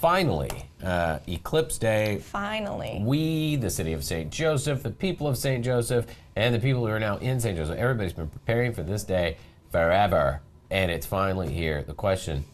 finally, Eclipse Day. Finally. We, the city of St. Joseph, the people of St. Joseph, and the people who are now in St. Joseph, everybody's been preparing for this day forever, and it's finally here. The question,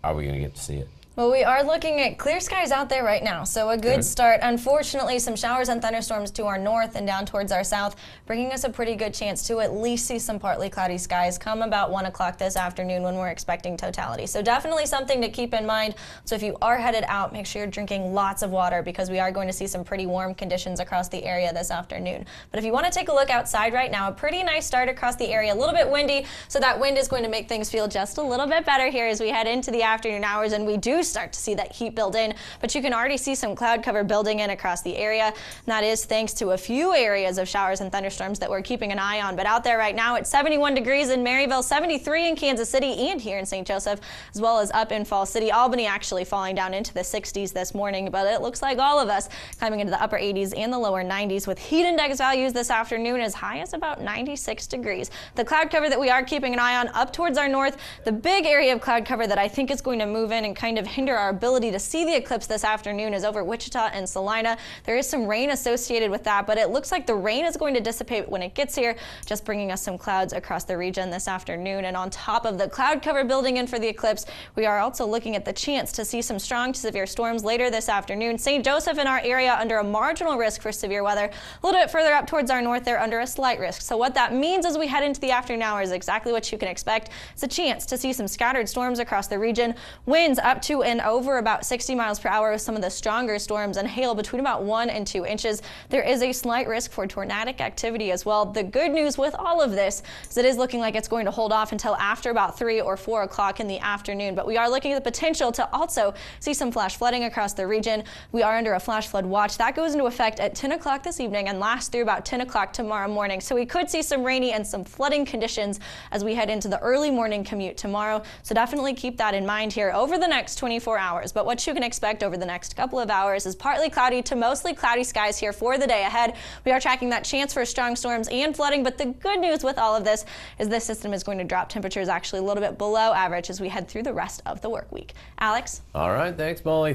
are we going to get to see it? Well, we are looking at clear skies out there right now, so a good start. Unfortunately, some showers and thunderstorms to our north and down towards our south, bringing us a pretty good chance to at least see some partly cloudy skies come about 1 o'clock this afternoon when we're expecting totality. So definitely something to keep in mind. So if you are headed out, make sure you're drinking lots of water because we are going to see some pretty warm conditions across the area this afternoon. But if you want to take a look outside right now, a pretty nice start across the area, a little bit windy, so that wind is going to make things feel just a little bit better here as we head into the afternoon hours, and we do start to see that heat build in, but you can already see some cloud cover building in across the area, and that is thanks to a few areas of showers and thunderstorms that we're keeping an eye on. But out there right now, it's 71 degrees in Maryville, 73 in Kansas City and here in St. Joseph, as well as up in Falls City. Albany actually falling down into the 60s this morning, but it looks like all of us climbing into the upper 80s and the lower 90s with heat index values this afternoon as high as about 96 degrees. The cloud cover that we are keeping an eye on up towards our north, the big area of cloud cover that I think is going to move in and kind of hinder our ability to see the eclipse this afternoon is over Wichita and Salina. There is some rain associated with that, but it looks like the rain is going to dissipate when it gets here, just bringing us some clouds across the region this afternoon. And on top of the cloud cover building in for the eclipse, we are also looking at the chance to see some strong to severe storms later this afternoon. St. Joseph in our area under a marginal risk for severe weather. A little bit further up towards our north, they're under a slight risk. So what that means as we head into the afternoon hours is exactly what you can expect. It's a chance to see some scattered storms across the region. Winds up to and over about 60 miles per hour with some of the stronger storms, and hail between about 1 and 2 inches. There is a slight risk for tornadic activity as well. The good news with all of this is it is looking like it's going to hold off until after about 3 or 4 o'clock in the afternoon, but we are looking at the potential to also see some flash flooding across the region. We are under a flash flood watch. That goes into effect at 10 o'clock this evening and lasts through about 10 o'clock tomorrow morning. So we could see some rainy and some flooding conditions as we head into the early morning commute tomorrow. So definitely keep that in mind here over the next 24 hours. But what you can expect over the next couple of hours is partly cloudy to mostly cloudy skies here for the day ahead. We are tracking that chance for strong storms and flooding, but the good news with all of this is this system is going to drop temperatures actually a little bit below average as we head through the rest of the work week. Alex? All right, thanks, Molly.